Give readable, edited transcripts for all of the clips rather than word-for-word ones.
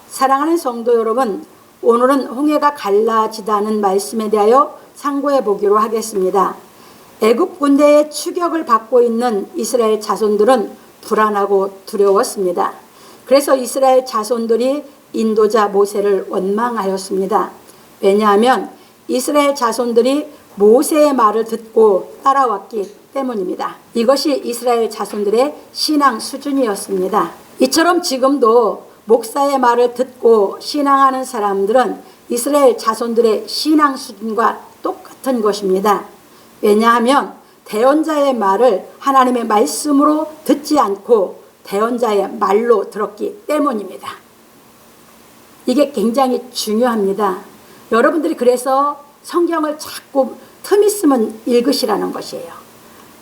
사랑하는 성도 여러분, 오늘은 홍해가 갈라지다는 말씀에 대하여 상고해 보기로 하겠습니다. 애굽 군대의 추격을 받고 있는 이스라엘 자손들은 불안하고 두려웠습니다. 그래서 이스라엘 자손들이 인도자 모세를 원망하였습니다. 왜냐하면 이스라엘 자손들이 모세의 말을 듣고 따라왔기 때문입니다. 이것이 이스라엘 자손들의 신앙 수준이었습니다. 이처럼 지금도 목사의 말을 듣고 신앙하는 사람들은 이스라엘 자손들의 신앙 수준과 똑같은 것입니다. 왜냐하면 대언자의 말을 하나님의 말씀으로 듣지 않고 대언자의 말로 들었기 때문입니다. 이게 굉장히 중요합니다. 여러분들이 그래서 성경을 자꾸 틈 있으면 읽으시라는 것이에요.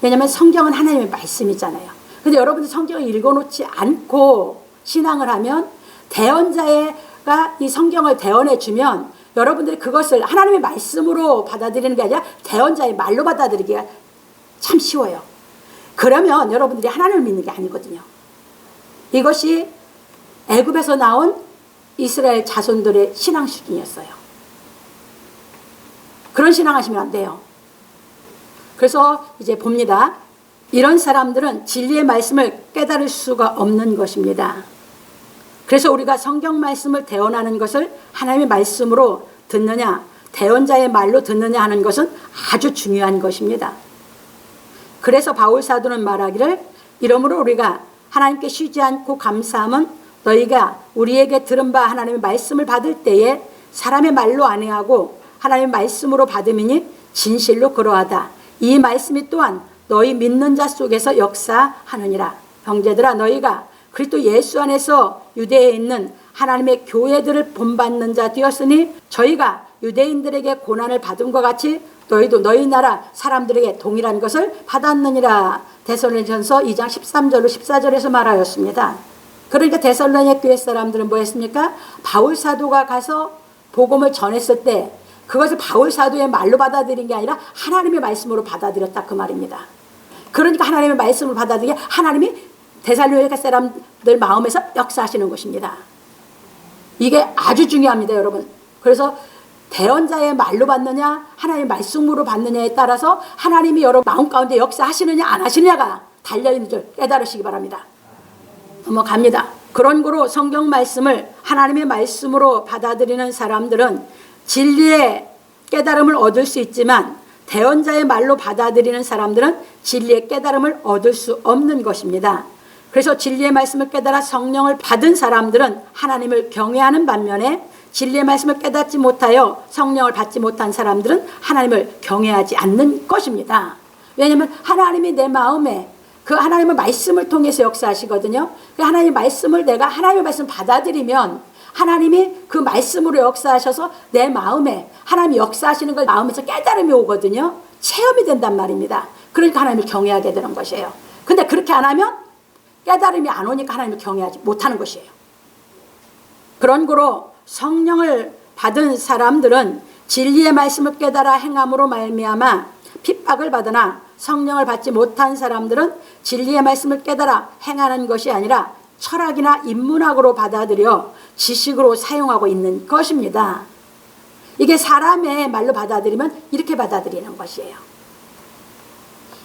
왜냐하면 성경은 하나님의 말씀이잖아요. 근데 여러분들이 성경을 읽어놓지 않고 신앙을 하면 대언자가 이 성경을 대언해 주면 여러분들이 그것을 하나님의 말씀으로 받아들이는 게 아니라 대언자의 말로 받아들이기가 참 쉬워요. 그러면 여러분들이 하나님을 믿는 게 아니거든요. 이것이 애굽에서 나온 이스라엘 자손들의 신앙 수준이었어요. 그런 신앙하시면 안 돼요. 그래서 이제 봅니다. 이런 사람들은 진리의 말씀을 깨달을 수가 없는 것입니다. 그래서 우리가 성경 말씀을 대언하는 것을 하나님의 말씀으로 듣느냐, 대언자의 말로 듣느냐 하는 것은 아주 중요한 것입니다. 그래서 바울 사도는 말하기를, 이러므로 우리가 하나님께 쉬지 않고 감사함은 너희가 우리에게 들은 바 하나님의 말씀을 받을 때에 사람의 말로 아니하고 하나님의 말씀으로 받음이니 진실로 그러하다. 이 말씀이 또한 너희 믿는 자 속에서 역사하느니라. 형제들아, 너희가 그리스도 예수 안에서 유대에 있는 하나님의 교회들을 본받는 자 되었으니 저희가 유대인들에게 고난을 받음과 같이 너희도 너희 나라 사람들에게 동일한 것을 받았느니라. 데살로니가전서 2장 13절로 14절에서 말하였습니다. 그러니까 데살로니가 교회 사람들은 뭐 했습니까? 바울 사도가 가서 복음을 전했을 때 그것을 바울 사도의 말로 받아들인 게 아니라 하나님의 말씀으로 받아들였다, 그 말입니다. 그러니까 하나님의 말씀을 받아들이게 하나님이 데살로니가 사람들 마음에서 역사하시는 것입니다. 이게 아주 중요합니다, 여러분. 그래서 대언자의 말로 받느냐 하나님의 말씀으로 받느냐에 따라서 하나님이 여러분 마음 가운데 역사하시느냐 안 하시느냐가 달려있는 줄 깨달으시기 바랍니다. 넘어갑니다. 그런 거로 성경 말씀을 하나님의 말씀으로 받아들이는 사람들은 진리의 깨달음을 얻을 수 있지만 대언자의 말로 받아들이는 사람들은 진리의 깨달음을 얻을 수 없는 것입니다. 그래서 진리의 말씀을 깨달아 성령을 받은 사람들은 하나님을 경외하는 반면에 진리의 말씀을 깨닫지 못하여 성령을 받지 못한 사람들은 하나님을 경외하지 않는 것입니다. 왜냐하면 하나님이 내 마음에 그 하나님의 말씀을 통해서 역사하시거든요. 그 하나님의 말씀을 내가 하나님의 말씀을 받아들이면 하나님이 그 말씀으로 역사하셔서 내 마음에 하나님이 역사하시는 걸 마음에서 깨달음이 오거든요. 체험이 된단 말입니다. 그러니까 하나님을 경외하게 되는 것이에요. 근데 그렇게 안 하면 깨달음이 안 오니까 하나님을 경외하지 못하는 것이에요. 그런 거로 성령을 받은 사람들은 진리의 말씀을 깨달아 행함으로 말미암아 핍박을 받으나 성령을 받지 못한 사람들은 진리의 말씀을 깨달아 행하는 것이 아니라 철학이나 인문학으로 받아들여 지식으로 사용하고 있는 것입니다. 이게 사람의 말로 받아들이면 이렇게 받아들이는 것이에요.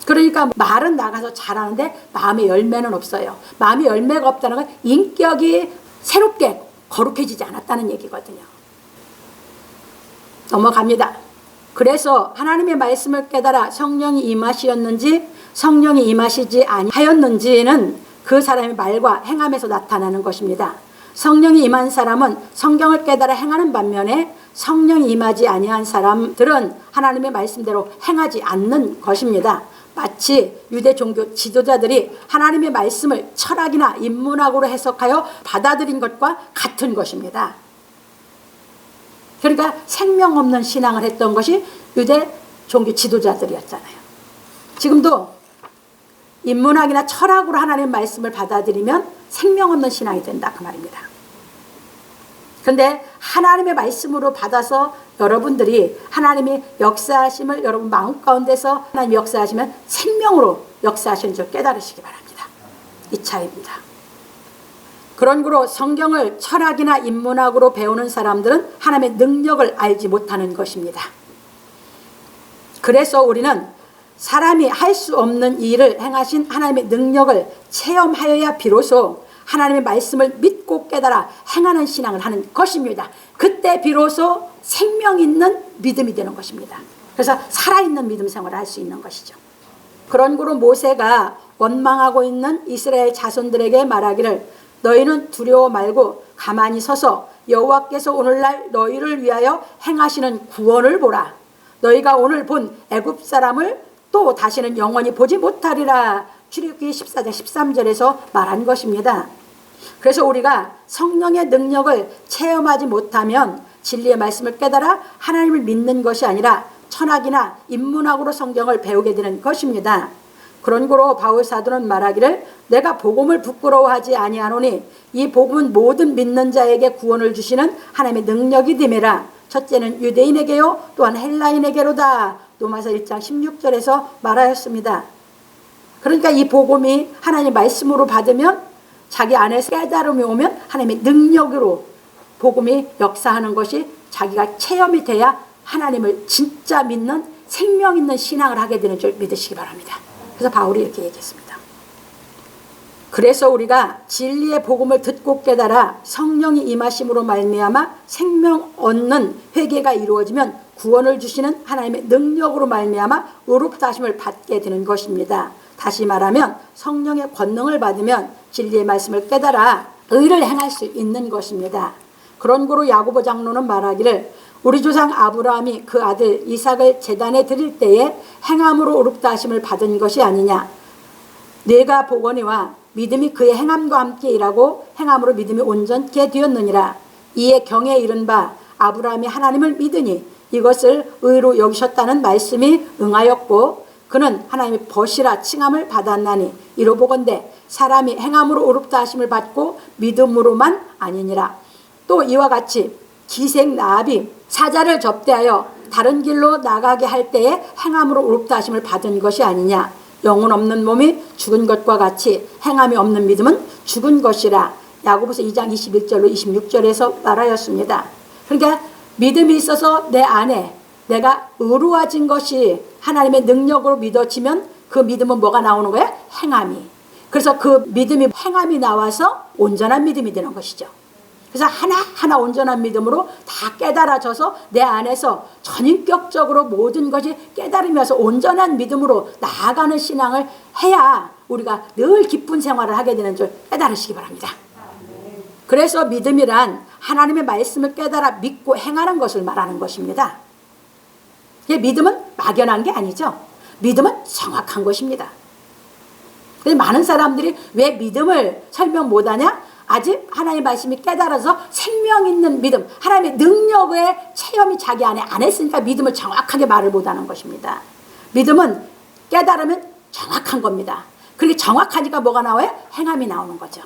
그러니까 말은 나가서 잘하는데 마음의 열매는 없어요. 마음의 열매가 없다는 건 인격이 새롭게 거룩해지지 않았다는 얘기거든요. 넘어갑니다. 그래서 하나님의 말씀을 깨달아 성령이 임하시었는지 성령이 임하시지 아니하였는지는 그 사람의 말과 행함에서 나타나는 것입니다. 성령이 임한 사람은 성경을 깨달아 행하는 반면에 성령이 임하지 아니한 사람들은 하나님의 말씀대로 행하지 않는 것입니다. 마치 유대 종교 지도자들이 하나님의 말씀을 철학이나 인문학으로 해석하여 받아들인 것과 같은 것입니다. 그러니까 생명 없는 신앙을 했던 것이 유대 종교 지도자들이었잖아요. 지금도 인문학이나 철학으로 하나님의 말씀을 받아들이면 생명 없는 신앙이 된다, 그 말입니다. 그런데 하나님의 말씀으로 받아서 여러분들이 하나님이 역사하심을 여러분 마음 가운데서 하나님이 역사하시면 생명으로 역사하시는 줄 깨달으시기 바랍니다. 이 차이입니다. 그런 거로 성경을 철학이나 인문학으로 배우는 사람들은 하나님의 능력을 알지 못하는 것입니다. 그래서 우리는 사람이 할 수 없는 일을 행하신 하나님의 능력을 체험하여야 비로소 하나님의 말씀을 믿고 깨달아 행하는 신앙을 하는 것입니다. 그때 비로소 생명 있는 믿음이 되는 것입니다. 그래서 살아있는 믿음 생활을 할 수 있는 것이죠. 그런 거로 모세가 원망하고 있는 이스라엘 자손들에게 말하기를 너희는 두려워 말고 가만히 서서 여호와께서 오늘날 너희를 위하여 행하시는 구원을 보라. 너희가 오늘 본 애굽 사람을 또 다시는 영원히 보지 못하리라. 출애굽기 14장 13절에서 말한 것입니다. 그래서 우리가 성령의 능력을 체험하지 못하면 진리의 말씀을 깨달아 하나님을 믿는 것이 아니라 철학이나 인문학으로 성경을 배우게 되는 것입니다. 그런 거로 바울 사도는 말하기를 내가 복음을 부끄러워하지 아니하노니 이 복음은 모든 믿는 자에게 구원을 주시는 하나님의 능력이 됨이라. 첫째는 유대인에게요 또한 헬라인에게로다. 로마서 1장 16절에서 말하였습니다. 그러니까 이 복음이 하나님의 말씀으로 받으면 자기 안에서 깨달음이 오면 하나님의 능력으로 복음이 역사하는 것이 자기가 체험이 돼야 하나님을 진짜 믿는 생명 있는 신앙을 하게 되는 줄 믿으시기 바랍니다. 그래서 바울이 이렇게 얘기했습니다. 그래서 우리가 진리의 복음을 듣고 깨달아 성령이 임하심으로 말미암아 생명 얻는 회개가 이루어지면 구원을 주시는 하나님의 능력으로 말미암아 의롭다하심을 받게 되는 것입니다. 다시 말하면 성령의 권능을 받으면 진리의 말씀을 깨달아 의를 행할 수 있는 것입니다. 그런 거로 야고보 장로는 말하기를 우리 조상 아브라함이 그 아들 이삭을 제단에 드릴 때에 행함으로 의롭다 하심을 받은 것이 아니냐. 뇌가 보거니와 믿음이 그의 행함과 함께 일하고 행함으로 믿음이 온전케 되었느니라. 이에 경에 이른 바 아브라함이 하나님을 믿으니 이것을 의로 여기셨다는 말씀이 응하였고 그는 하나님의 벗이라 칭함을 받았나니 이로 보건대 사람이 행함으로 의롭다 하심을 받고 믿음으로만 아니니라. 또 이와 같이 기생 라합이 사자를 접대하여 다른 길로 나가게 할 때에 행함으로 의롭다 하심을 받은 것이 아니냐. 영혼 없는 몸이 죽은 것과 같이 행함이 없는 믿음은 죽은 것이라. 야고보서 2장 21절로 26절에서 말하였습니다. 그러니까 믿음이 있어서 내 안에 내가 의로워진 것이 하나님의 능력으로 믿어지면 그 믿음은 뭐가 나오는 거야? 행함이. 그래서 그 믿음이 행함이 나와서 온전한 믿음이 되는 것이죠. 그래서 하나하나 온전한 믿음으로 다 깨달아져서 내 안에서 전인격적으로 모든 것이 깨달으면서 온전한 믿음으로 나아가는 신앙을 해야 우리가 늘 기쁜 생활을 하게 되는 줄 깨달으시기 바랍니다. 그래서 믿음이란 하나님의 말씀을 깨달아 믿고 행하는 것을 말하는 것입니다. 믿음은 막연한 게 아니죠. 믿음은 정확한 것입니다. 많은 사람들이 왜 믿음을 설명 못하냐? 아직 하나님의 말씀이 깨달아서 생명 있는 믿음, 하나님의 능력의 체험이 자기 안에 안 했으니까 믿음을 정확하게 말을 못하는 것입니다. 믿음은 깨달으면 정확한 겁니다. 그렇게 정확하니까 뭐가 나와요? 행함이 나오는 거죠.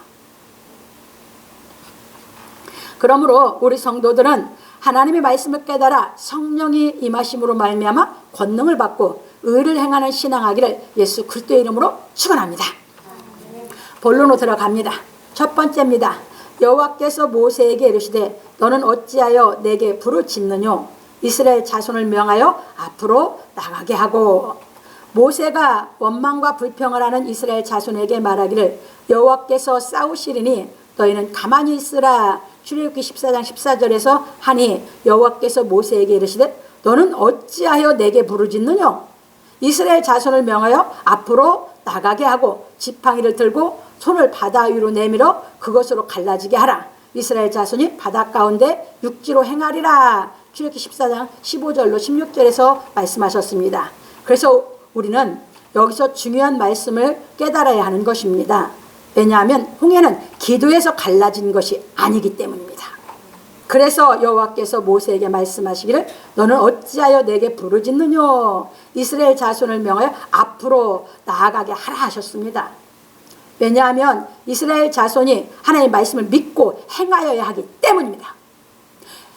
그러므로 우리 성도들은 하나님의 말씀을 깨달아 성령이 임하심으로 말미암아 권능을 받고 의를 행하는 신앙하기를 예수 그리스도의 이름으로 축원합니다. 본론으로 들어갑니다. 첫 번째입니다. 여호와께서 모세에게 이르시되 너는 어찌하여 내게 불을 짓느뇨. 이스라엘 자손을 명하여 앞으로 나가게 하고. 모세가 원망과 불평을 하는 이스라엘 자손에게 말하기를 여호와께서 싸우시리니 너희는 가만히 있으라. 출애굽기 14장 14절에서 하니 여호와께서 모세에게 이르시되 너는 어찌하여 내게 부르짖느뇨. 이스라엘 자손을 명하여 앞으로 나가게 하고 지팡이를 들고 손을 바다 위로 내밀어 그것으로 갈라지게 하라. 이스라엘 자손이 바다 가운데 육지로 행하리라. 출애굽기 14장 15절로 16절에서 말씀하셨습니다. 그래서 우리는 여기서 중요한 말씀을 깨달아야 하는 것입니다. 왜냐하면 홍해는 기도에서 갈라진 것이 아니기 때문입니다. 그래서 여호와께서 모세에게 말씀하시기를 너는 어찌하여 내게 부르짖느뇨. 이스라엘 자손을 명하여 앞으로 나아가게 하라 하셨습니다. 왜냐하면 이스라엘 자손이 하나님의 말씀을 믿고 행하여야 하기 때문입니다.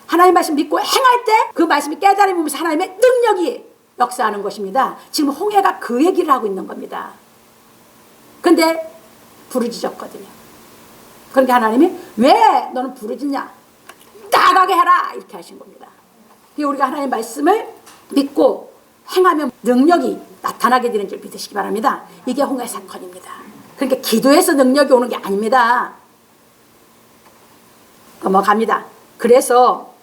하나님의 말씀 믿고 행할 때 그 말씀이 깨달음이 오면서 하나님의 능력이 역사하는 것입니다. 지금 홍해가 그 얘기를 하고 있는 겁니다. 근데 부르짖었거든요. 그러니까 하나님이 왜 너는 부르짖냐? 나가게 해라! 이렇게 하신 겁니다. 우리가 하나님의 말씀을 믿고 행하면 능력이 나타나게 되는 줄 믿으시기 바랍니다. 이게 홍해 사건입니다. 그러니까 기도해서 능력이 오는 게 아닙니다. 넘어갑니다. 그래서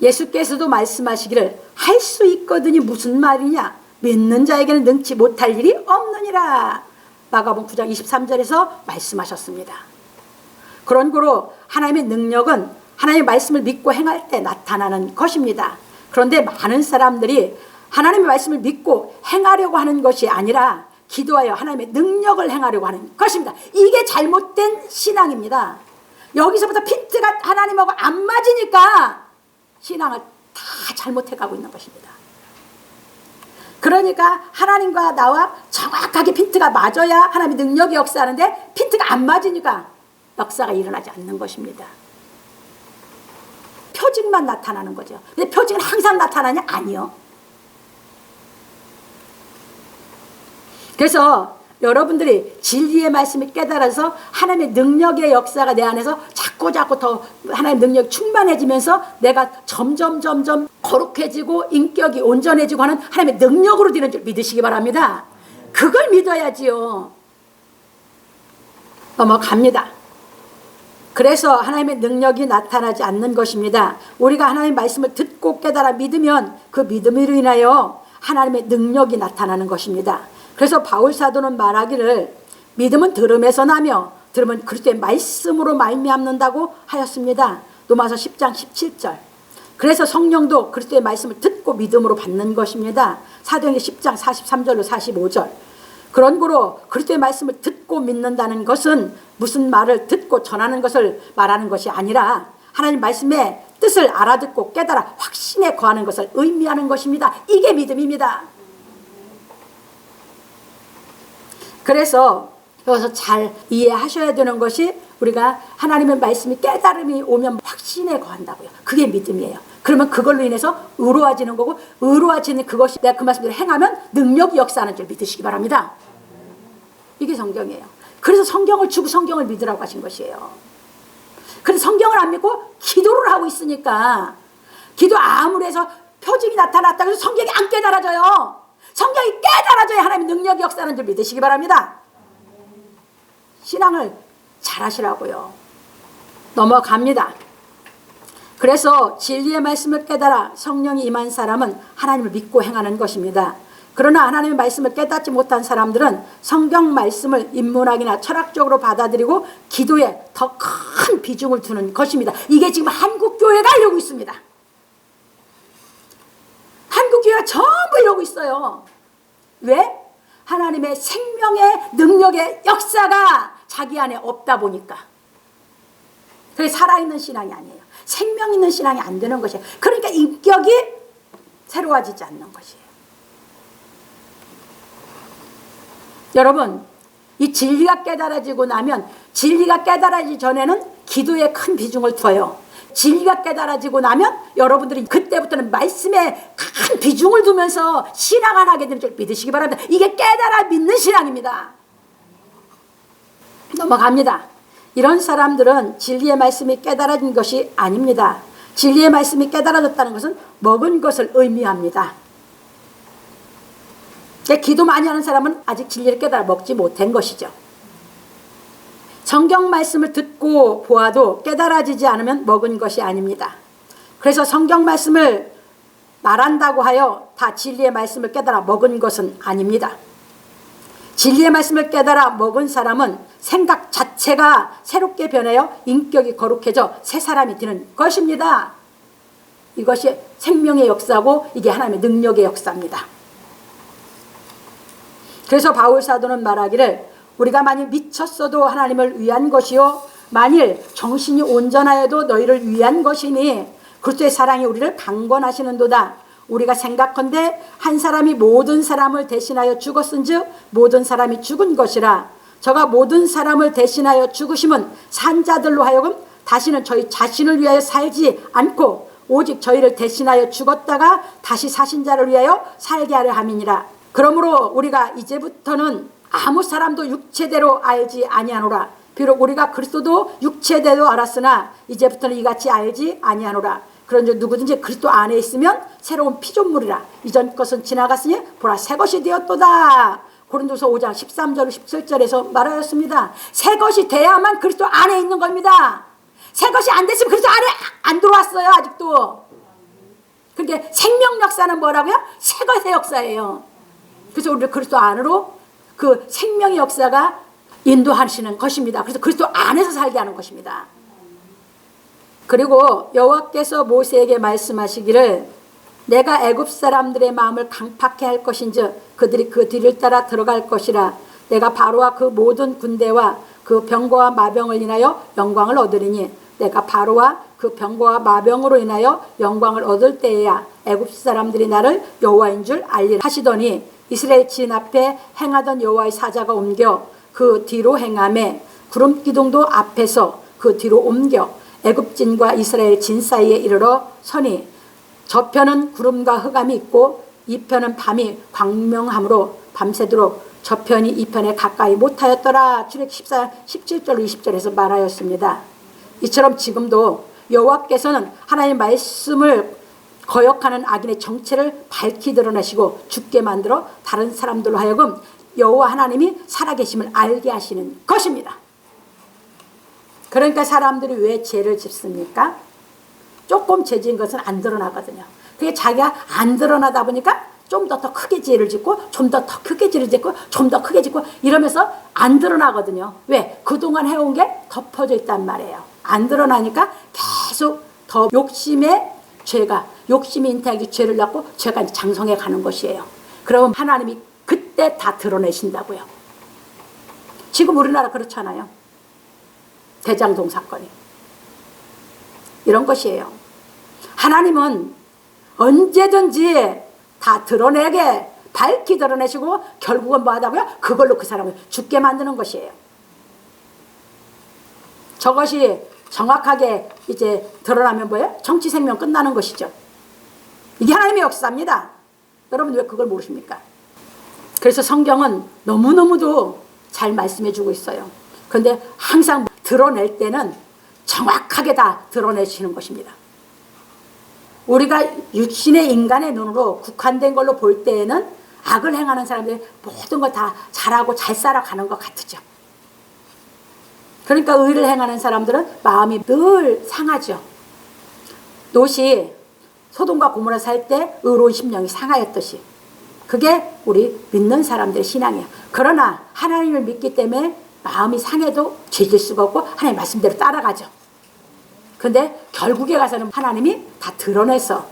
예수께서도 말씀하시기를 할 수 있거든이 무슨 말이냐? 믿는 자에게는 능치 못할 일이 없느니라. 마가복음 9장 23절에서 말씀하셨습니다. 그런 거로 하나님의 능력은 하나님의 말씀을 믿고 행할 때 나타나는 것입니다. 그런데 많은 사람들이 하나님의 말씀을 믿고 행하려고 하는 것이 아니라 기도하여 하나님의 능력을 행하려고 하는 것입니다. 이게 잘못된 신앙입니다. 여기서부터 핀트가 하나님하고 안 맞으니까 신앙을 다 잘못해가고 있는 것입니다. 그러니까 하나님과 나와 정확하게 핀트가 맞아야 하나님의 능력이 역사하는데 핀트가 안 맞으니까 역사가 일어나지 않는 것입니다. 표징만 나타나는 거죠. 근데 표징은 항상 나타나냐? 아니요. 그래서 여러분들이 진리의 말씀을 깨달아서 하나님의 능력의 역사가 내 안에서 자꾸 더 하나님의 능력이 충만해지면서 내가 점점 거룩해지고 인격이 온전해지고 하는 하나님의 능력으로 되는 줄 믿으시기 바랍니다. 그걸 믿어야지요. 넘어갑니다. 그래서 하나님의 능력이 나타나지 않는 것입니다. 우리가 하나님의 말씀을 듣고 깨달아 믿으면 그 믿음으로 인하여 하나님의 능력이 나타나는 것입니다. 그래서 바울 사도는 말하기를 믿음은 들음에서 나며 들음은 그리스도의 말씀으로 말미암는다고 하였습니다. 로마서 10장 17절. 그래서 성령도 그리스도의 말씀을 듣고 믿음으로 받는 것입니다. 사도행전 10장 43절로 45절. 그런 거로 그리스도의 말씀을 듣고 믿는다는 것은 무슨 말을 듣고 전하는 것을 말하는 것이 아니라 하나님 말씀의 뜻을 알아듣고 깨달아 확신에 거하는 것을 의미하는 것입니다. 이게 믿음입니다. 그래서 여기서 잘 이해하셔야 되는 것이 우리가 하나님의 말씀이 깨달음이 오면 확신에 거한다고요. 그게 믿음이에요. 그러면 그걸로 인해서 의로워지는 거고 의로워지는 그것이 내가 그 말씀대로 행하면 능력이 역사하는 줄 믿으시기 바랍니다. 이게 성경이에요. 그래서 성경을 주고 성경을 믿으라고 하신 것이에요. 그래서 성경을 안 믿고 기도를 하고 있으니까 기도 아무리 해서 표징이 나타났다고 해서 성경이 안 깨달아져요. 성경이 깨달아져야 하나님의 능력이 역사하는 줄 믿으시기 바랍니다. 신앙을 잘하시라고요. 넘어갑니다. 그래서 진리의 말씀을 깨달아 성령이 임한 사람은 하나님을 믿고 행하는 것입니다. 그러나 하나님의 말씀을 깨닫지 못한 사람들은 성경 말씀을 인문학이나 철학적으로 받아들이고 기도에 더 큰 비중을 두는 것입니다. 이게 지금 한국교회가 이러고 있습니다. 한국교회가 전부 이러고 있어요. 왜? 하나님의 생명의 능력의 역사가 자기 안에 없다 보니까. 그게 살아있는 신앙이 아니에요. 생명 있는 신앙이 안 되는 것이에요. 그러니까 인격이 새로워지지 않는 것이에요. 여러분, 이 진리가 깨달아지고 나면 진리가 깨달아지기 전에는 기도에 큰 비중을 둬요. 진리가 깨달아지고 나면 여러분들이 그때부터는 말씀에 큰 비중을 두면서 신앙을 하게 되는 줄 믿으시기 바랍니다. 이게 깨달아 믿는 신앙입니다. 넘어갑니다. 이런 사람들은 진리의 말씀이 깨달아진 것이 아닙니다. 진리의 말씀이 깨달아졌다는 것은 먹은 것을 의미합니다. 기도 많이 하는 사람은 아직 진리를 깨달아 먹지 못한 것이죠. 성경 말씀을 듣고 보아도 깨달아지지 않으면 먹은 것이 아닙니다. 그래서 성경 말씀을 말한다고 하여 다 진리의 말씀을 깨달아 먹은 것은 아닙니다. 진리의 말씀을 깨달아 먹은 사람은 생각 자체가 새롭게 변하여 인격이 거룩해져 새 사람이 되는 것입니다. 이것이 생명의 역사고 이게 하나님의 능력의 역사입니다. 그래서 바울 사도는 말하기를 우리가 만일 미쳤어도 하나님을 위한 것이요 만일 정신이 온전하여도 너희를 위한 것이니 그리스도의 사랑이 우리를 강권하시는도다. 우리가 생각컨대 한 사람이 모든 사람을 대신하여 죽었은즉 모든 사람이 죽은 것이라. 저가 모든 사람을 대신하여 죽으심은 산 자들로 하여금 다시는 저희 자신을 위하여 살지 않고 오직 저희를 대신하여 죽었다가 다시 사신 자를 위하여 살게 하려 함이니라. 그러므로 우리가 이제부터는 아무 사람도 육체대로 알지 아니하노라. 비록 우리가 그리스도도 육체대로 알았으나 이제부터는 이같이 알지 아니하노라. 그런즉 누구든지 그리스도 안에 있으면 새로운 피조물이라. 이전 것은 지나갔으니 보라 새 것이 되었도다. 고린도서 5장 13절 17절에서 말하였습니다. 새 것이 돼야만 그리스도 안에 있는 겁니다. 새 것이 안 됐으면 그리스도 안에 안 들어왔어요. 아직도. 그러니까 생명 역사는 뭐라고요? 새 것의 역사예요. 그래서 우리 그리스도 안으로 그 생명의 역사가 인도하시는 것입니다. 그래서 그리스도 안에서 살게 하는 것입니다. 그리고 여호와께서 모세에게 말씀하시기를 내가 애굽 사람들의 마음을 강팍해 할 것인즉 그들이 그 뒤를 따라 들어갈 것이라. 내가 바로와 그 모든 군대와 그 병거와 마병을 인하여 영광을 얻으리니 내가 바로와 그 병거와 마병으로 인하여 영광을 얻을 때에야 애굽 사람들이 나를 여호와인 줄 알리라 하시더니 이스라엘 진 앞에 행하던 여호와의 사자가 옮겨 그 뒤로 행하매 구름 기둥도 앞에서 그 뒤로 옮겨 애굽진과 이스라엘 진 사이에 이르러 서니 저편은 구름과 흑암이 있고 이편은 밤이 광명함으로 밤새도록 저편이 이편에 가까이 못하였더라. 출애굽 14, 17절 20절에서 말하였습니다. 이처럼 지금도 여호와께서는 하나님의 말씀을 거역하는 악인의 정체를 밝히 드러내시고 죽게 만들어 다른 사람들로 하여금 여호와 하나님이 살아계심을 알게 하시는 것입니다. 그러니까 사람들이 왜 죄를 짓습니까? 조금 죄 지은 것은 안 드러나거든요. 그게 자기가 안 드러나다 보니까 좀 더 크게 죄를 짓고 좀 더 크게 죄를 짓고 좀 더 크게 짓고 이러면서 안 드러나거든요. 왜? 그동안 해온 게 덮어져 있단 말이에요. 안 드러나니까 계속 더 욕심의 죄가 욕심이 인태하게 죄를 낳고 죄가 장성해 가는 것이에요. 그럼 하나님이 그때 다 드러내신다고요. 지금 우리나라 그렇잖아요. 대장동 사건이 이런 것이에요. 하나님은 언제든지 다 드러내게 밝히 드러내시고 결국은 뭐 하다고요? 그걸로 그 사람을 죽게 만드는 것이에요. 저것이 정확하게 이제 드러나면 뭐예요? 정치 생명 끝나는 것이죠. 이게 하나님의 역사입니다. 여러분 왜 그걸 모르십니까? 그래서 성경은 너무너무도 잘 말씀해 주고 있어요. 그런데 항상 드러낼 때는 정확하게 다 드러내시는 것입니다. 우리가 육신의 인간의 눈으로 국한된 걸로 볼 때에는 악을 행하는 사람들이 모든 걸 다 잘하고 잘 살아가는 것 같죠. 그러니까 의를 행하는 사람들은 마음이 늘 상하죠. 롯이 소돔과 고모라 살 때 의로운 심령이 상하였듯이 그게 우리 믿는 사람들의 신앙이에요. 그러나 하나님을 믿기 때문에 마음이 상해도 죄질 수가 없고 하나님 말씀대로 따라가죠. 그런데 결국에 가서는 하나님이 다 드러내서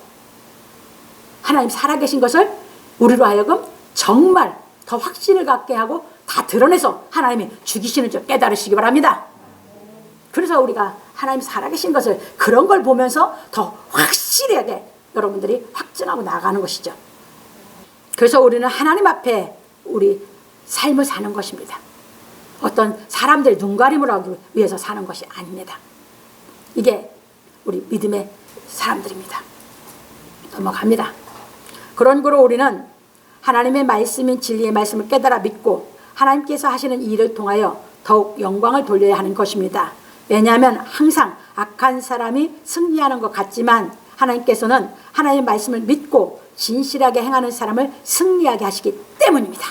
하나님 살아계신 것을 우리로 하여금 정말 더 확신을 갖게 하고 다 드러내서 하나님이 죽이시는 줄 깨달으시기 바랍니다. 그래서 우리가 하나님 살아계신 것을 그런 걸 보면서 더 확실하게 여러분들이 확증하고 나가는 것이죠. 그래서 우리는 하나님 앞에 우리 삶을 사는 것입니다. 어떤 사람들의 눈가림을 하기 위해서 사는 것이 아닙니다. 이게 우리 믿음의 사람들입니다. 넘어갑니다. 그런 거로 우리는 하나님의 말씀인 진리의 말씀을 깨달아 믿고 하나님께서 하시는 일을 통하여 더욱 영광을 돌려야 하는 것입니다. 왜냐하면 항상 악한 사람이 승리하는 것 같지만 하나님께서는 하나님의 말씀을 믿고 진실하게 행하는 사람을 승리하게 하시기 때문입니다.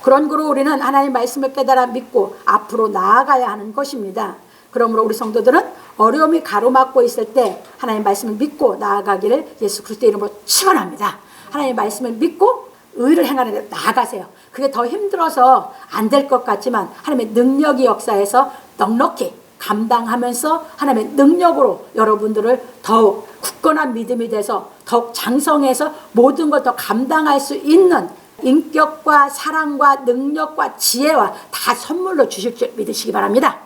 그런 거로 우리는 하나님의 말씀을 깨달아 믿고 앞으로 나아가야 하는 것입니다. 그러므로 우리 성도들은 어려움이 가로막고 있을 때 하나님의 말씀을 믿고 나아가기를 예수 그리스도의 이름으로 축원합니다. 하나님의 말씀을 믿고 의를 행하는 데 나아가세요. 그게 더 힘들어서 안 될 것 같지만 하나님의 능력이 역사에서 넉넉히 감당하면서 하나님의 능력으로 여러분들을 더욱 굳건한 믿음이 돼서 더욱 장성해서 모든 걸 더 감당할 수 있는 인격과 사랑과 능력과 지혜와 다 선물로 주실 줄 믿으시기 바랍니다.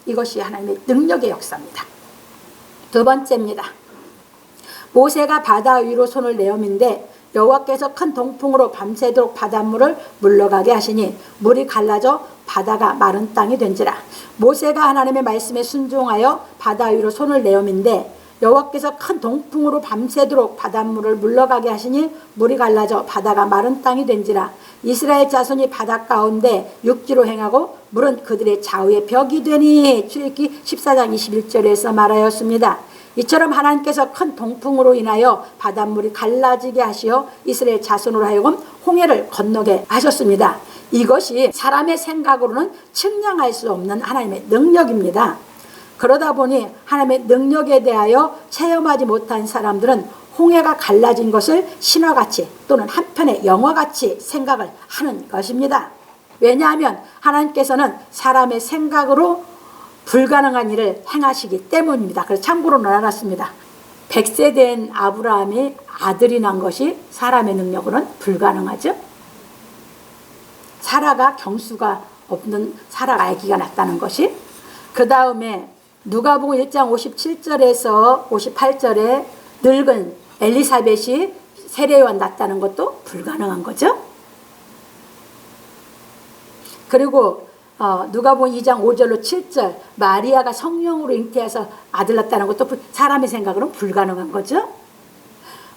이것이 하나님의 능력의 역사입니다. 두 번째입니다. 모세가 바다 위로 손을 내어민데 여호와께서 큰 동풍으로 밤새도록 바닷물을 물러가게 하시니 물이 갈라져 바다가 마른 땅이 된지라. 모세가 하나님의 말씀에 순종하여 바다 위로 손을 내어민데 여호와께서 큰 동풍으로 밤새도록 바닷물을 물러가게 하시니 물이 갈라져 바다가 마른 땅이 된지라. 이스라엘 자손이 바다 가운데 육지로 행하고 물은 그들의 좌우의 벽이 되니. 출애굽기 14장 21절에서 말하였습니다. 이처럼 하나님께서 큰 동풍으로 인하여 바닷물이 갈라지게 하시어 이스라엘 자손으로 하여금 홍해를 건너게 하셨습니다. 이것이 사람의 생각으로는 측량할 수 없는 하나님의 능력입니다. 그러다 보니 하나님의 능력에 대하여 체험하지 못한 사람들은 홍해가 갈라진 것을 신화같이 또는 한편의 영화같이 생각을 하는 것입니다. 왜냐하면 하나님께서는 사람의 생각으로 불가능한 일을 행하시기 때문입니다. 그래서 참고로 넣어놨습니다. 100세 된 아브라함이 아들이 난 것이 사람의 능력으로는 불가능하죠. 사라가 경수가 없는 사라가 아기가 낳았다는 것이, 그 다음에 누가복음 1장 57절에서 58절에 늙은 엘리사벳이 세례요한 낳았다는 것도 불가능한 거죠. 그리고 누가복음 2장 5절로 7절 마리아가 성령으로 잉태해서 아들 낳았다는 것도 사람의 생각으로는 불가능한 거죠.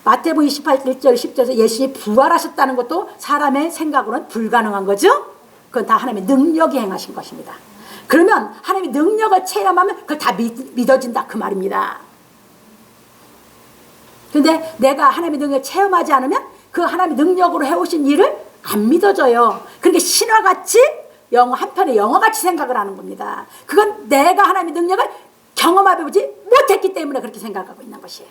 마태복음 28장 1절 10절에서 예수님이 부활하셨다는 것도 사람의 생각으로는 불가능한 거죠. 그건 다 하나님의 능력이 행하신 것입니다. 그러면 하나님의 능력을 체험하면 그걸 다 믿어진다 그 말입니다. 그런데 내가 하나님의 능력을 체험하지 않으면 그 하나님의 능력으로 해오신 일을 안 믿어져요. 그러니까 신화같이 한편의 영화같이 생각을 하는 겁니다. 그건 내가 하나님의 능력을 경험해보지 못했기 때문에 그렇게 생각하고 있는 것이에요.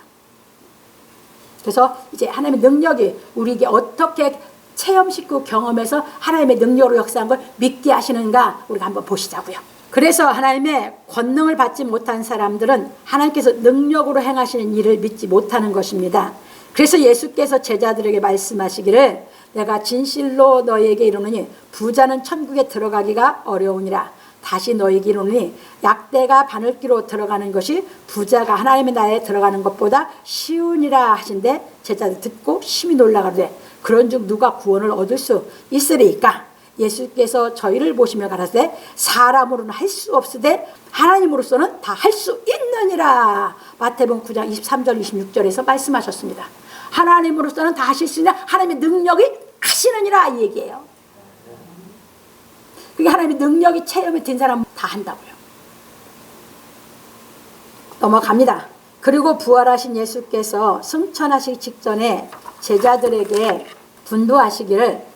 그래서 이제 하나님의 능력이 우리에게 어떻게 체험시키고 경험해서 하나님의 능력으로 역사한 걸 믿게 하시는가 우리가 한번 보시자고요. 그래서 하나님의 권능을 받지 못한 사람들은 하나님께서 능력으로 행하시는 일을 믿지 못하는 것입니다. 그래서 예수께서 제자들에게 말씀하시기를 내가 진실로 너희에게 이르노니 부자는 천국에 들어가기가 어려우니라. 다시 너희에게 이르노니 약대가 바늘기로 들어가는 것이 부자가 하나님의 나라에 들어가는 것보다 쉬우니라 하신데 제자들 듣고 심히 놀라가로되 그런즉 누가 구원을 얻을 수 있으리이까. 예수께서 저희를 보시며 가라사대 사람으로는 할 수 없으되 하나님으로서는 다 할 수 있느니라. 마태복음 9장 23절 26절에서 말씀하셨습니다. 하나님으로서는 다 하실 수 있는 하나님의 능력이 하시느니라 이 얘기예요. 그게 하나님의 능력이 체험이 된 사람은 다 한다고요. 넘어갑니다. 그리고 부활하신 예수께서 승천하시기 직전에 제자들에게 분부하시기를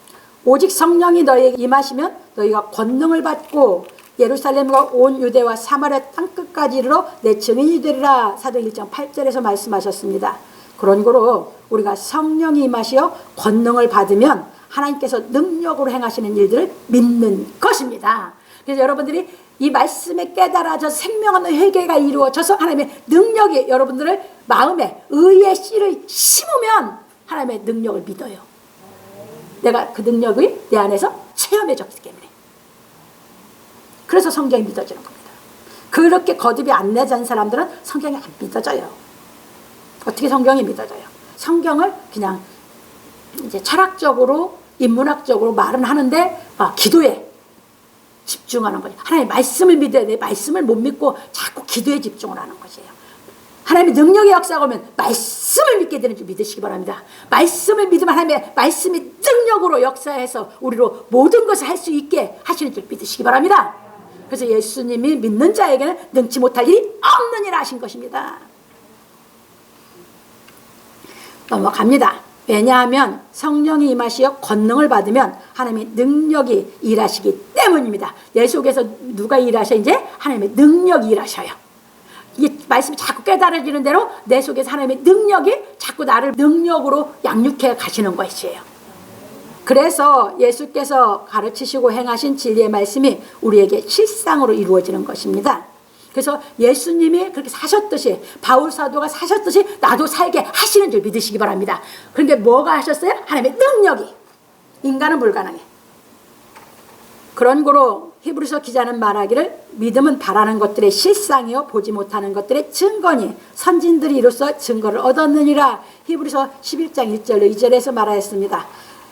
오직 성령이 너희에게 임하시면 너희가 권능을 받고 예루살렘과 온 유대와 사마리아 땅끝까지 이르러 내 증인이 되리라. 사도행 1장 8절에서 말씀하셨습니다. 그런 거로 우리가 성령이 임하시어 권능을 받으면 하나님께서 능력으로 행하시는 일들을 믿는 것입니다. 그래서 여러분들이 이 말씀에 깨달아져 생명하는 회개가 이루어져서 하나님의 능력이 여러분들을 마음에 의의 씨를 심으면 하나님의 능력을 믿어요. 내가 그 능력이 내 안에서 체험해졌기 때문에. 그래서 성경이 믿어지는 겁니다. 그렇게 거듭이 안 내진 사람들은 성경이 안 믿어져요. 어떻게 성경이 믿어져요? 성경을 그냥 이제 철학적으로 인문학적으로 말은 하는데 기도에 집중하는 거예요. 하나님의 말씀을 믿어야 돼. 말씀을 못 믿고 자꾸 기도에 집중을 하는 것이에요. 하나님의 능력의 역사가 오면 말씀을 믿게 되는 줄 믿으시기 바랍니다. 말씀을 믿으면 하나님의 말씀이 능력으로 역사해서 우리로 모든 것을 할 수 있게 하시는 줄 믿으시기 바랍니다. 그래서 예수님이 믿는 자에게는 능치 못할 일이 없느니라 하신 것입니다. 넘어갑니다. 왜냐하면 성령이 임하시어 권능을 받으면 하나님의 능력이 일하시기 때문입니다. 내 속에서 누가 일하셔? 이제 하나님의 능력이 일하셔요. 이게 말씀이 자꾸 깨달아지는 대로 내 속에서 하나님의 능력이 자꾸 나를 능력으로 양육해 가시는 것이에요. 그래서 예수께서 가르치시고 행하신 진리의 말씀이 우리에게 실상으로 이루어지는 것입니다. 그래서 예수님이 그렇게 사셨듯이 바울 사도가 사셨듯이 나도 살게 하시는 줄 믿으시기 바랍니다. 그런데 뭐가 하셨어요? 하나님의 능력이. 인간은 불가능해. 그런 거로 히브리서 기자는 말하기를 믿음은 바라는 것들의 실상이요 보지 못하는 것들의 증거니 선진들이 이로써 증거를 얻었느니라. 히브리서 11장 1절로 2절에서 말하였습니다.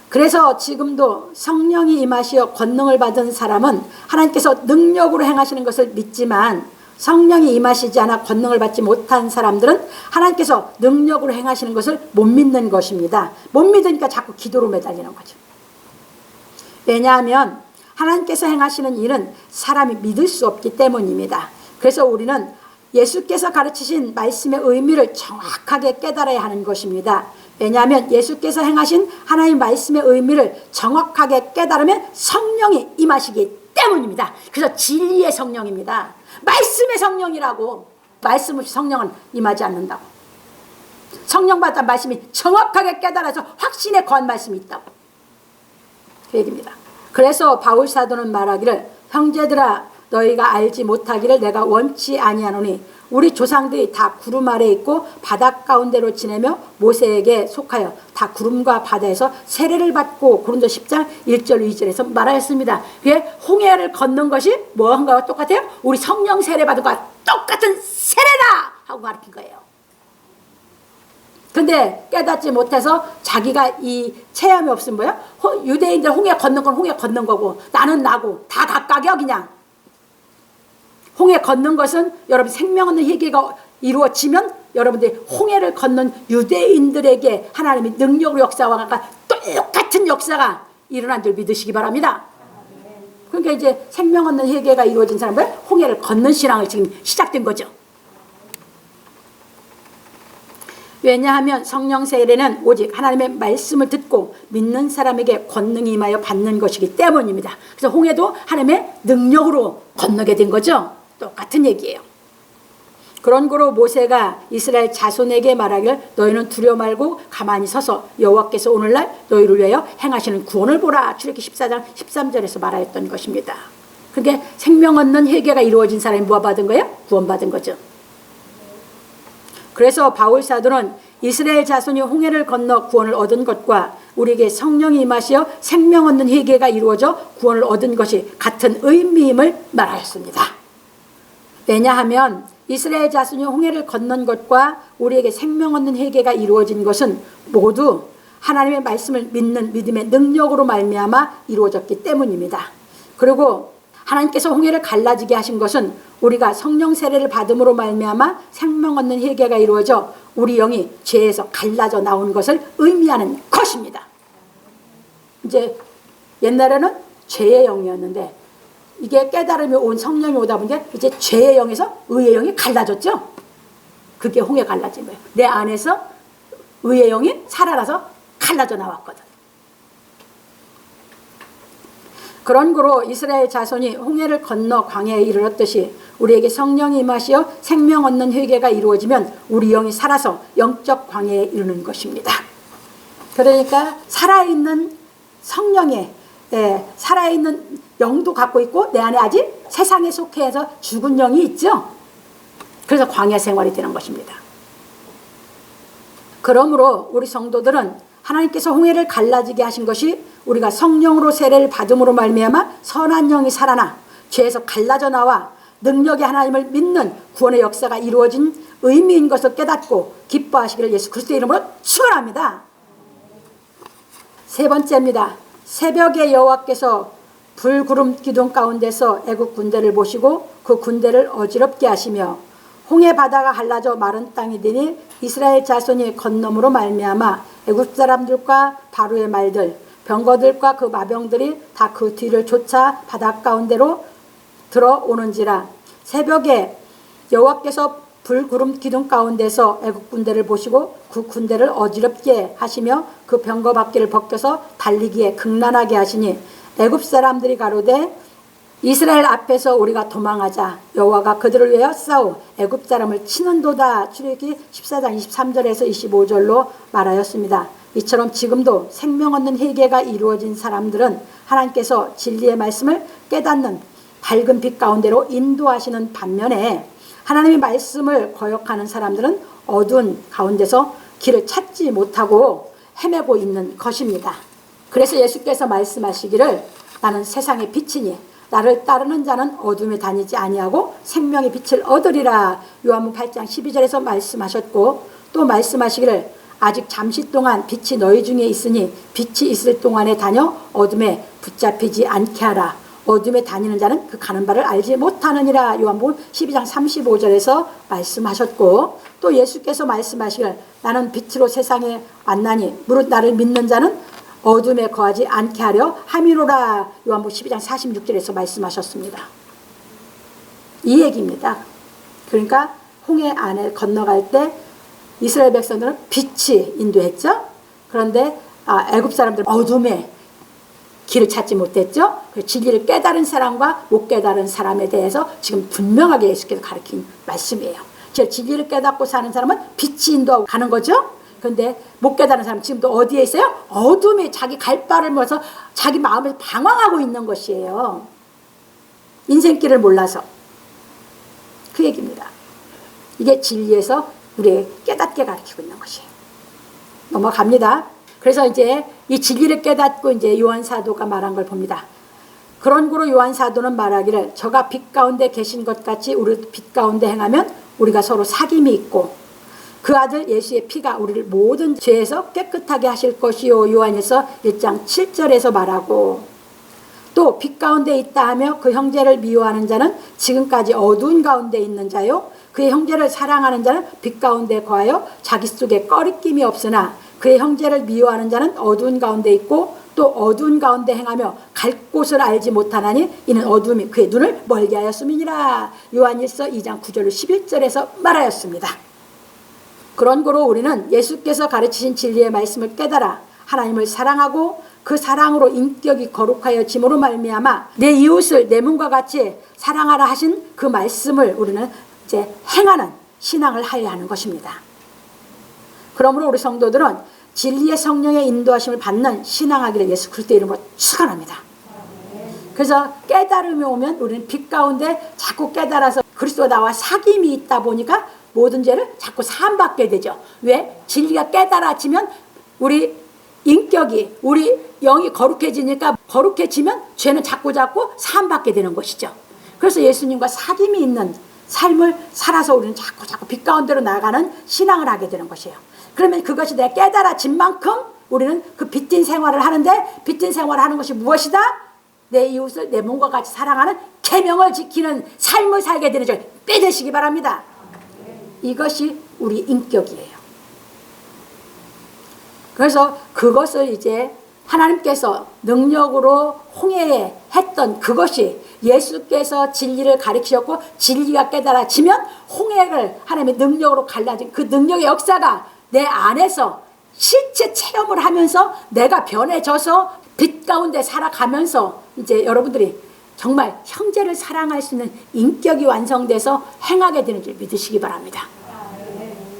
그래서 지금도 성령이 임하시어 권능을 받은 사람은 하나님께서 능력으로 행하시는 것을 믿지만 성령이 임하시지 않아 권능을 받지 못한 사람들은 하나님께서 능력으로 행하시는 것을 못 믿는 것입니다. 못 믿으니까 자꾸 기도로 매달리는 거죠. 왜냐하면 하나님께서 행하시는 일은 사람이 믿을 수 없기 때문입니다. 그래서 우리는 예수께서 가르치신 말씀의 의미를 정확하게 깨달아야 하는 것입니다. 왜냐하면 예수께서 행하신 하나님 말씀의 의미를 정확하게 깨달으면 성령이 임하시기 때문입니다. 그래서 진리의 성령입니다. 말씀의 성령이라고. 말씀 없이 성령은 임하지 않는다고. 성령 받은 말씀이 정확하게 깨달아서 확신에 거한 말씀이 있다고. 그 얘기입니다. 그래서 바울 사도는 말하기를 형제들아 너희가 알지 못하기를 내가 원치 아니하노니 우리 조상들이 다 구름 아래 있고 바다 가운데로 지내며 모세에게 속하여 다 구름과 바다에서 세례를 받고 고린도 10장 1절 2절에서 말하였습니다. 그게 홍해를 걷는 것이 뭐한가와 똑같아요? 우리 성령 세례 받은 것과 똑같은 세례다 하고 가르친 거예요. 근데 깨닫지 못해서 자기가 이 체험이 없으면 뭐야? 유대인들 홍해 걷는 건 홍해 걷는 거고 나는 나고 다 각각이야 그냥. 홍해 걷는 것은 여러분 생명 없는 회개가 이루어지면 여러분들이 홍해를 걷는 유대인들에게 하나님이 능력으로 역사와 똑같은 역사가 일어난 줄 믿으시기 바랍니다. 그러니까 이제 생명 없는 회개가 이루어진 사람들 홍해를 걷는 신앙을 지금 시작된 거죠. 왜냐하면 성령 세례는 오직 하나님의 말씀을 듣고 믿는 사람에게 권능이 임하여 받는 것이기 때문입니다. 그래서 홍해도 하나님의 능력으로 건너게 된 거죠. 똑같은 얘기예요. 그런 거로 모세가 이스라엘 자손에게 말하길 너희는 두려워 말고 가만히 서서 여호와께서 오늘날 너희를 위하여 행하시는 구원을 보라. 출애굽기 14장 13절에서 말하였던 것입니다. 그게 생명 얻는 회개가 이루어진 사람이 뭐 받은 거예요? 구원받은 거죠. 그래서 바울 사도는 이스라엘 자손이 홍해를 건너 구원을 얻은 것과 우리에게 성령이 임하시어 생명 얻는 회개가 이루어져 구원을 얻은 것이 같은 의미임을 말하였습니다. 왜냐하면 이스라엘 자손이 홍해를 건넌 것과 우리에게 생명 얻는 회개가 이루어진 것은 모두 하나님의 말씀을 믿는 믿음의 능력으로 말미암아 이루어졌기 때문입니다. 그리고 하나님께서 홍해를 갈라지게 하신 것은 우리가 성령 세례를 받음으로 말미암아 생명 얻는 회개가 이루어져 우리 영이 죄에서 갈라져 나온 것을 의미하는 것입니다. 이제 옛날에는 죄의 영이었는데 이게 깨달음이 온 성령이 오다 보니까 이제 죄의 영에서 의의 영이 갈라졌죠. 그게 홍해 갈라진 거예요. 내 안에서 의의 영이 살아나서 갈라져 나왔거든. 그런 거로 이스라엘 자손이 홍해를 건너 광야에 이르렀듯이 우리에게 성령이 임하시어 생명 얻는 회개가 이루어지면 우리 영이 살아서 영적 광야에 이르는 것입니다. 그러니까 살아있는 성령에 살아있는 영도 갖고 있고 내 안에 아직 세상에 속해서 죽은 영이 있죠. 그래서 광야 생활이 되는 것입니다. 그러므로 우리 성도들은 하나님께서 홍해를 갈라지게 하신 것이 우리가 성령으로 세례를 받음으로 말미암아 선한 영이 살아나 죄에서 갈라져 나와 능력의 하나님을 믿는 구원의 역사가 이루어진 의미인 것을 깨닫고 기뻐하시기를 예수 그리스도의 이름으로 축원합니다. 세 번째입니다. 새벽에 여호와께서 불구름 기둥 가운데서 애국 군대를 보시고 그 군대를 어지럽게 하시며 홍해 바다가 갈라져 마른 땅이 되니 이스라엘 자손이 건너므로 말미암아 애국 사람들과 바로의 말들 병거들과 그 마병들이 다 그 뒤를 쫓아 바다 가운데로 들어오는지라. 새벽에 여호와께서 불구름 기둥 가운데서 애국 군대를 보시고 그 군대를 어지럽게 하시며 그 병거 바퀴를 벗겨서 달리기에 극난하게 하시니 애굽 사람들이 가로되 이스라엘 앞에서 우리가 도망하자 여호와가 그들을 위하여 싸워 애굽 사람을 치는도다. 출애굽기 14장 23절에서 25절로 말하였습니다. 이처럼 지금도 생명 얻는 회개가 이루어진 사람들은 하나님께서 진리의 말씀을 깨닫는 밝은 빛 가운데로 인도하시는 반면에 하나님의 말씀을 거역하는 사람들은 어두운 가운데서 길을 찾지 못하고 헤매고 있는 것입니다. 그래서 예수께서 말씀하시기를 나는 세상의 빛이니 나를 따르는 자는 어둠에 다니지 아니하고 생명의 빛을 얻으리라. 요한복음 8장 12절에서 말씀하셨고 또 말씀하시기를 아직 잠시 동안 빛이 너희 중에 있으니 빛이 있을 동안에 다녀 어둠에 붙잡히지 않게 하라. 어둠에 다니는 자는 그 가는 바를 알지 못하느니라. 요한복음 12장 35절에서 말씀하셨고, 또 예수께서 말씀하시길 나는 빛으로 세상에 왔나니 무릇 나를 믿는 자는 어둠에 거하지 않게 하려 함이로라. 요한복음 12장 46절에서 말씀하셨습니다. 이 얘기입니다. 그러니까 홍해 안에 건너갈 때 이스라엘 백성들은 빛이 인도했죠. 그런데 애굽 사람들은 어둠에 길을 찾지 못했죠. 진리를 깨달은 사람과 못 깨달은 사람에 대해서 지금 분명하게 예수께서 가르친 말씀이에요. 진리를 깨닫고 사는 사람은 빛이 인도하고 가는 거죠. 그런데 못 깨달은 사람은 지금도 어디에 있어요? 어둠에 자기 갈 바를 몰라서 자기 마음에서 방황하고 있는 것이에요. 인생길을 몰라서. 그 얘기입니다. 이게 진리에서 우리에게 깨닫게 가르치고 있는 것이에요. 넘어갑니다. 그래서 이제 이 진리를 깨닫고 이제 요한 사도가 말한 걸 봅니다. 그런고로 요한 사도는 말하기를 저가 빛 가운데 계신 것 같이 우리도 빛 가운데 행하면 우리가 서로 사귐이 있고 그 아들 예수의 피가 우리를 모든 죄에서 깨끗하게 하실 것이요. 요한일서 1장 7절에서 말하고, 또 빛 가운데 있다 하며 그 형제를 미워하는 자는 지금까지 어두운 가운데 있는 자요. 그의 형제를 사랑하는 자는 빛 가운데 거하여 자기 속에 꺼리낌이 없으나 그의 형제를 미워하는 자는 어두운 가운데 있고 또 어두운 가운데 행하며 갈 곳을 알지 못하나니 이는 어둠이 그의 눈을 멀게 하였음이니라. 요한일서 2장 9절 11절에서 말하였습니다. 그런고로 우리는 예수께서 가르치신 진리의 말씀을 깨달아 하나님을 사랑하고 그 사랑으로 인격이 거룩하여짐으로 말미암아 내 이웃을 내 몸과 같이 사랑하라 하신 그 말씀을 우리는 이제 행하는 신앙을 하여야 하는 것입니다. 그러므로 우리 성도들은 진리의 성령의 인도하심을 받는 신앙하기를 예수 그리스도의 이름으로 축원합니다. 그래서 깨달음이 오면 우리는 빛 가운데 자꾸 깨달아서 그리스도가 나와 사귐이 있다 보니까 모든 죄를 자꾸 사함받게 되죠. 왜? 진리가 깨달아지면 우리 인격이, 우리 영이 거룩해지니까 거룩해지면 죄는 자꾸 사함받게 되는 것이죠. 그래서 예수님과 사귐이 있는 삶을 살아서 우리는 자꾸 빛 가운데로 나아가는 신앙을 하게 되는 것이에요. 그러면 그것이 내가 깨달아진 만큼 우리는 그 빛인 생활을 하는데, 빛인 생활을 하는 것이 무엇이다? 내 이웃을 내 몸과 같이 사랑하는 계명을 지키는 삶을 살게 되는 줄 믿으시기 바랍니다. 이것이 우리 인격이에요. 그래서 그것을 이제 하나님께서 능력으로 홍해에 했던 그것이 예수께서 진리를 가르치셨고 진리가 깨달아지면 홍해를 하나님의 능력으로 갈라진 그 능력의 역사가 내 안에서 실제 체험을 하면서 내가 변해져서 빛 가운데 살아가면서 이제 여러분들이 정말 형제를 사랑할 수 있는 인격이 완성돼서 행하게 되는 줄 믿으시기 바랍니다.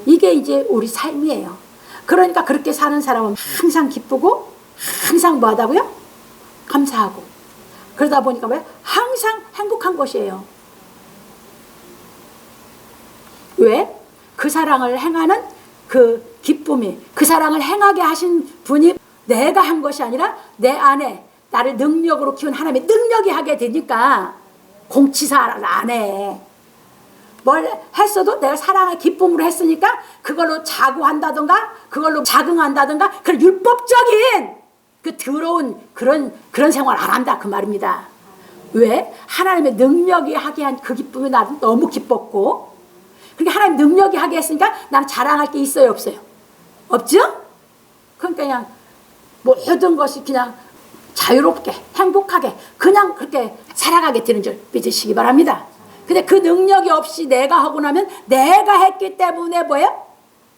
이게 이제 우리 삶이에요. 그러니까 그렇게 사는 사람은 항상 기쁘고 항상 뭐하다고요? 감사하고. 그러다 보니까 왜? 항상 행복한 것이에요. 왜? 그 사랑을 행하는 그 기쁨이, 그 사랑을 행하게 하신 분이 내가 한 것이 아니라 내 안에 나를 능력으로 키운 하나님의 능력이 하게 되니까 공치사를 안 해. 뭘 했어도 내가 사랑의 기쁨으로 했으니까 그걸로 자고한다든가 그걸로 자긍한다든가 그런 율법적인 그 더러운 그런 생활 안 한다 그 말입니다. 왜? 하나님의 능력이 하게 한 그 기쁨이 나는 너무 기뻤고, 그러니까 하나님 능력이 하게 했으니까 나는 자랑할 게 있어요 없어요? 없죠? 그러니까 그냥 모든 것이 그냥 자유롭게 행복하게 그냥 그렇게 살아가게 되는 줄 믿으시기 바랍니다. 근데 그 능력이 없이 내가 하고 나면 내가 했기 때문에 뭐예요?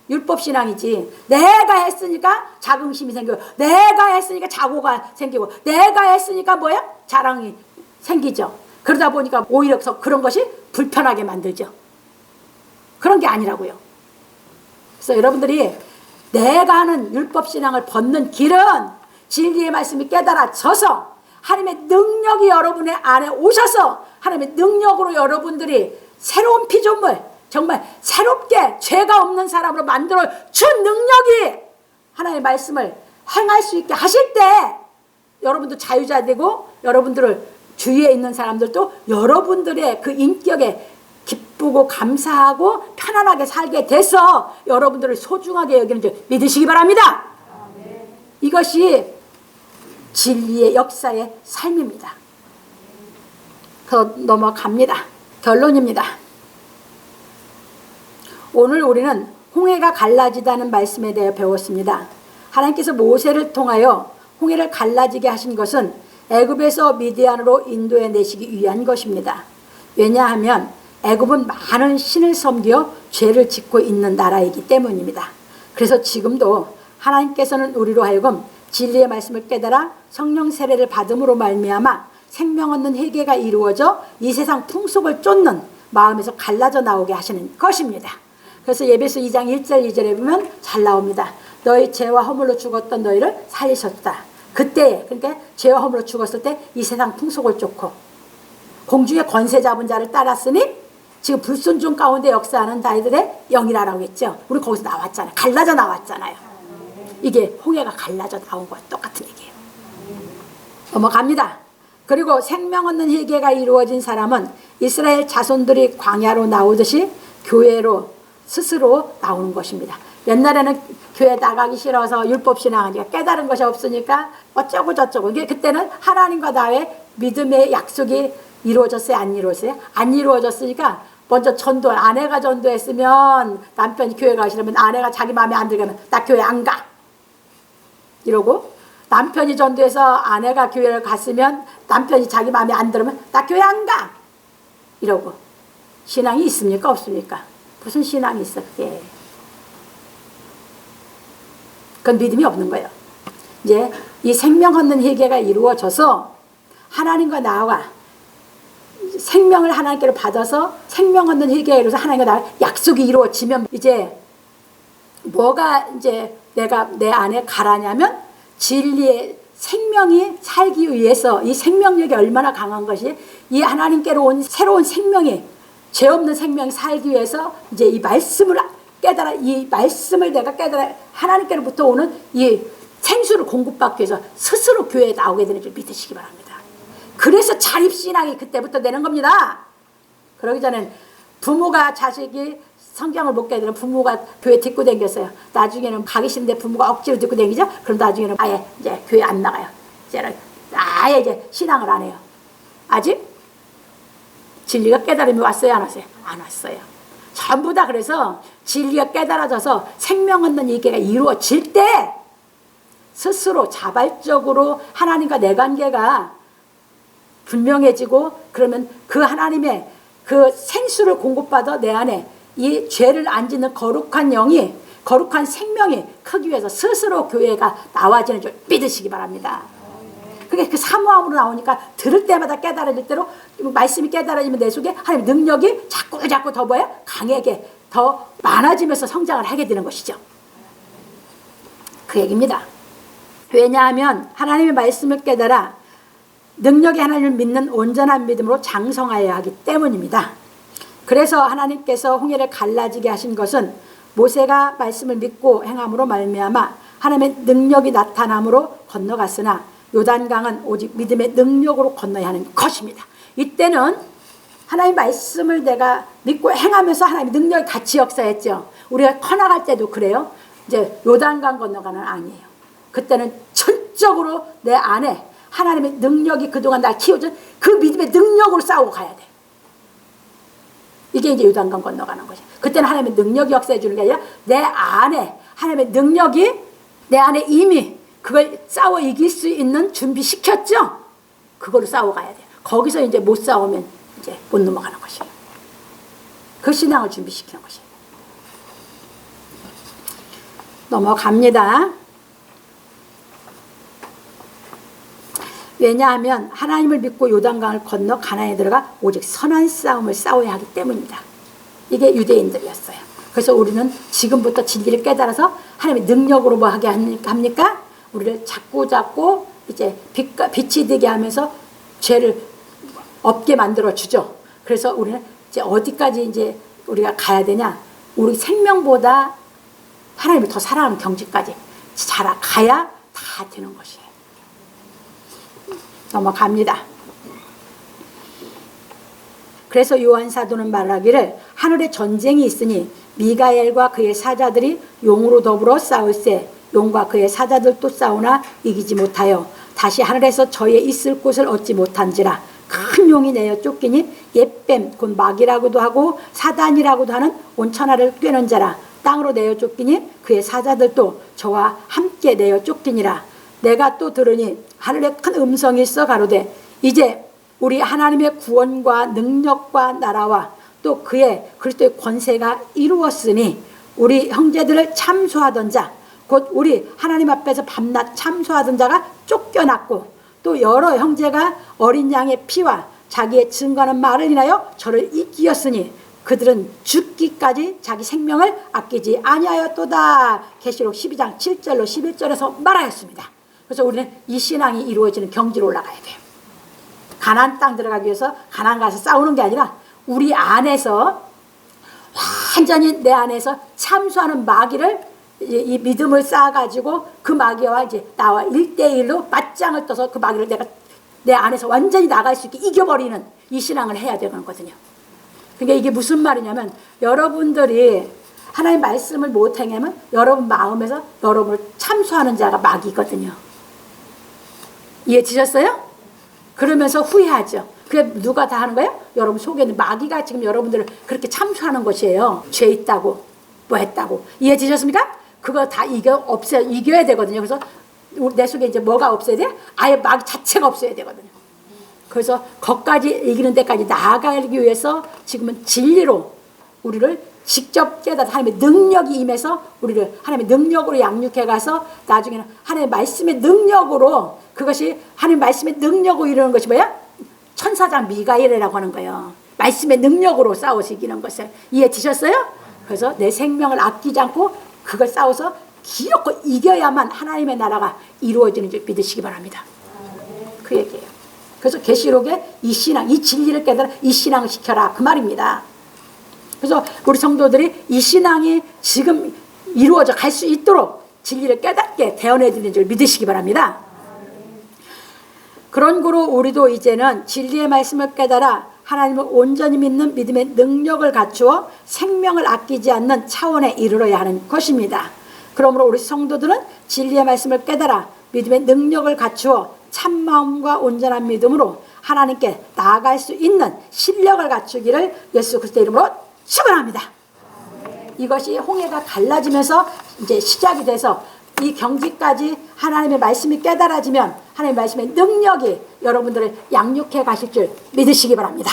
율법신앙이지. 내가 했으니까 자긍심이 생기고 내가 했으니까 자고가 생기고 내가 했으니까 뭐예요? 자랑이 생기죠. 그러다 보니까 오히려 그런 것이 불편하게 만들죠. 그런 게 아니라고요. 그래서 여러분들이 내가 하는 율법신앙을 벗는 길은 진리의 말씀이 깨달아져서 하나님의 능력이 여러분의 안에 오셔서 하나님의 능력으로 여러분들이 새로운 피조물, 정말 새롭게 죄가 없는 사람으로 만들어 준 능력이 하나님의 말씀을 행할 수 있게 하실 때 여러분도 자유자 되고 여러분들을 주위에 있는 사람들도 여러분들의 그 인격에 기쁘고 감사하고 편안하게 살게 돼서 여러분들을 소중하게 여기는 줄 믿으시기 바랍니다. 이것이 진리의 역사의 삶입니다. 넘어갑니다. 결론입니다. 오늘 우리는 홍해가 갈라지다는 말씀에 대해 배웠습니다. 하나님께서 모세를 통하여 홍해를 갈라지게 하신 것은 애굽에서 미디안으로 인도해 내시기 위한 것입니다. 왜냐하면 애굽은 많은 신을 섬겨 죄를 짓고 있는 나라이기 때문입니다. 그래서 지금도 하나님께서는 우리로 하여금 진리의 말씀을 깨달아 성령 세례를 받음으로 말미암아 생명 얻는 회개가 이루어져 이 세상 풍속을 쫓는 마음에서 갈라져 나오게 하시는 것입니다. 그래서 예배서 2장 1절 2절에 보면 잘 나옵니다. 너희 죄와 허물로 죽었던 너희를 살리셨다. 그때, 그러니까 죄와 허물로 죽었을 때 이 세상 풍속을 쫓고 공중의 권세 잡은 자를 따랐으니 지금 불순종 가운데 역사하는 자들의 영이라고 했죠. 우리 거기서 나왔잖아요. 갈라져 나왔잖아요. 이게 홍해가 갈라져 나온 거와 똑같은 얘기예요. 넘어갑니다. 그리고 생명 얻는 회개가 이루어진 사람은 이스라엘 자손들이 광야로 나오듯이 교회로 스스로 나오는 것입니다. 옛날에는 교회 나가기 싫어서 율법 신앙하니까 깨달은 것이 없으니까 어쩌고 저쩌고. 이게 그때는 하나님과 나의 믿음의 약속이 이루어졌어요? 안 이루어졌어요? 안 이루어졌으니까 먼저 전도, 아내가 전도했으면 남편이 교회 가기 싫으면 아내가 자기 마음에 안 들면 나 교회 안 가. 이러고 남편이 전도해서 아내가 교회를 갔으면 남편이 자기 마음에 안 들으면 나 교회 안 가. 이러고. 신앙이 있습니까? 없습니까? 무슨 신앙이 있어 그게. 그건 믿음이 없는 거예요. 이제 이 생명 얻는 회개가 이루어져서 하나님과 나와 생명을 하나님께로 받아서 생명 얻는 회개가 이루어서 하나님과 나와 약속이 이루어지면 이제 뭐가 이제 내가 내 안에 가라냐면 진리의 생명이 살기 위해서 이 생명력이 얼마나 강한 것이 이 하나님께로 온 새로운 생명이 죄 없는 생명이 살기 위해서 이제 이 말씀을 깨달아 이 말씀을 내가 깨달아 하나님께로부터 오는 이 생수를 공급받기 위해서 스스로 교회에 나오게 되는 줄 믿으시기 바랍니다. 그래서 자립신앙이 그때부터 되는 겁니다. 그러기 전엔 부모가 자식이 성경을 못 깨달으면 부모가 교회 데리고 다녔어요. 나중에는 가기 싫은데 부모가 억지로 데리고 다니죠. 그럼 나중에는 아예 이제 교회 안 나가요. 이제는 아예 이제 신앙을 안 해요. 아직 진리가 깨달음이 왔어요, 안 왔어요? 안 왔어요. 전부 다 그래서 진리가 깨달아져서 생명 얻는 이게가 이루어질 때 스스로 자발적으로 하나님과 내 관계가 분명해지고 그러면 그 하나님의 그 생수를 공급받아 내 안에 이 죄를 안 짓는 거룩한 영이 거룩한 생명이 크기 위해서 스스로 교회가 나와지는 줄 믿으시기 바랍니다. 그게 그 사모함으로 나오니까 들을 때마다 깨달아질 대로 말씀이 깨달아지면 내 속에 하나님의 능력이 자꾸 더 뭐야? 강하게 더 많아지면서 성장을 하게 되는 것이죠. 그 얘기입니다. 왜냐하면 하나님의 말씀을 깨달아 능력의 하나님을 믿는 온전한 믿음으로 장성하여야 하기 때문입니다. 그래서 하나님께서 홍해를 갈라지게 하신 것은 모세가 말씀을 믿고 행함으로 말미암아 하나님의 능력이 나타남으로 건너갔으나 요단강은 오직 믿음의 능력으로 건너야 하는 것입니다. 이때는 하나님의 말씀을 내가 믿고 행하면서 하나님의 능력이 같이 역사했죠. 우리가 커나갈 때도 그래요. 이제 요단강 건너가는 아니에요. 그때는 전적으로 내 안에 하나님의 능력이 그동안 날 키워준 그 믿음의 능력으로 싸우고 가야 돼. 이게 이제 요단강 건너가는 거죠. 그때는 하나님의 능력이 역사해 주는 게 아니라 내 안에 하나님의 능력이 내 안에 이미 그걸 싸워 이길 수 있는 준비시켰죠? 그걸로 싸워가야 돼요. 거기서 이제 못 싸우면 이제 못 넘어가는 것이에요. 그 신앙을 준비시키는 것이에요. 넘어갑니다. 왜냐하면 하나님을 믿고 요단강을 건너 가나안에 들어가 오직 선한 싸움을 싸워야 하기 때문입니다. 이게 유대인들이었어요. 그래서 우리는 지금부터 진리를 깨달아서 하나님의 능력으로 뭐 하게 합니까? 우리를 자꾸 이제 빛이 되게 하면서 죄를 없게 만들어 주죠. 그래서 우리는 이제 어디까지 이제 우리가 가야 되냐? 우리 생명보다 하나님을 더 사랑하는 경지까지 가야 다 되는 것이에요. 넘어갑니다. 그래서 요한 사도는 말하기를 하늘에 전쟁이 있으니 미가엘과 그의 사자들이 용으로 더불어 싸울세 용과 그의 사자들도 싸우나 이기지 못하여 다시 하늘에서 저의 있을 곳을 얻지 못한지라 큰 용이 내어 쫓기니 옛뱀 곧 마귀라고도 하고 사단이라고도 하는 온 천하를 꿰는 자라. 땅으로 내어 쫓기니 그의 사자들도 저와 함께 내어 쫓기니라. 내가 또 들으니 하늘에 큰 음성이 있어 가로되 이제 우리 하나님의 구원과 능력과 나라와 또 그의 그리스도의 권세가 이루었으니 우리 형제들을 참소하던 자 곧 우리 하나님 앞에서 밤낮 참소하던 자가 쫓겨났고 또 여러 형제가 어린 양의 피와 자기의 증거하는 말을 인하여 저를 이기었으니 그들은 죽기까지 자기 생명을 아끼지 아니하였도다. 계시록 12장 7절로 11절에서 말하였습니다. 그래서 우리는 이 신앙이 이루어지는 경지로 올라가야 돼요. 가나안 땅 들어가기 위해서 가나안 가서 싸우는 게 아니라 우리 안에서 완전히 내 안에서 참수하는 마귀를 이 믿음을 쌓아가지고 그 마귀와 이제 나와 1대1로 맞짱을 떠서 그 마귀를 내가 내 안에서 완전히 나갈 수 있게 이겨버리는 이 신앙을 해야 되거든요. 그러니까 이게 무슨 말이냐면 여러분들이 하나님의 말씀을 못 행하면 여러분 마음에서 여러분을 참수하는 자가 마귀거든요. 이해되셨어요? 그러면서 후회하죠. 그게 누가 다 하는 거예요? 여러분 속에 있는 마귀가 지금 여러분들을 그렇게 참수하는 것이에요. 죄 있다고 뭐 했다고. 이해되셨습니까? 그거 다 이겨야 되거든요. 그래서 내 속에 이제 뭐가 없어야 돼? 아예 마귀 자체가 없어야 되거든요. 그래서 거기까지 이기는 데까지 나아가기 위해서 지금은 진리로 우리를 직접 깨닫아 하나님의 능력이 임해서 우리를 하나님의 능력으로 양육해 가서 나중에는 하나님의 말씀의 능력으로 그것이 하나님의 말씀의 능력으로 이루는 것이 뭐야? 천사장 미가엘이라고 하는 거예요. 말씀의 능력으로 싸워서 이기는 것을. 이해되셨어요? 그래서 내 생명을 아끼지 않고 그걸 싸워서 기어코 이겨야만 하나님의 나라가 이루어지는 줄 믿으시기 바랍니다. 그 얘기예요. 그래서 계시록에 이 신앙, 이 진리를 깨달아 이 신앙을 지켜라 그 말입니다. 그래서 우리 성도들이 이 신앙이 지금 이루어져 갈 수 있도록 진리를 깨닫게 대언해 드리는 줄 믿으시기 바랍니다. 그런 거로 우리도 이제는 진리의 말씀을 깨달아 하나님을 온전히 믿는 믿음의 능력을 갖추어 생명을 아끼지 않는 차원에 이르러야 하는 것입니다. 그러므로 우리 성도들은 진리의 말씀을 깨달아 믿음의 능력을 갖추어 참마음과 온전한 믿음으로 하나님께 나아갈 수 있는 실력을 갖추기를 예수 그리스도의 이름으로 축원합니다. 이것이 홍해가 갈라지면서 이제 시작이 돼서 이 경지까지 하나님의 말씀이 깨달아지면 하나님의 말씀의 능력이 여러분들을 양육해 가실 줄 믿으시기 바랍니다.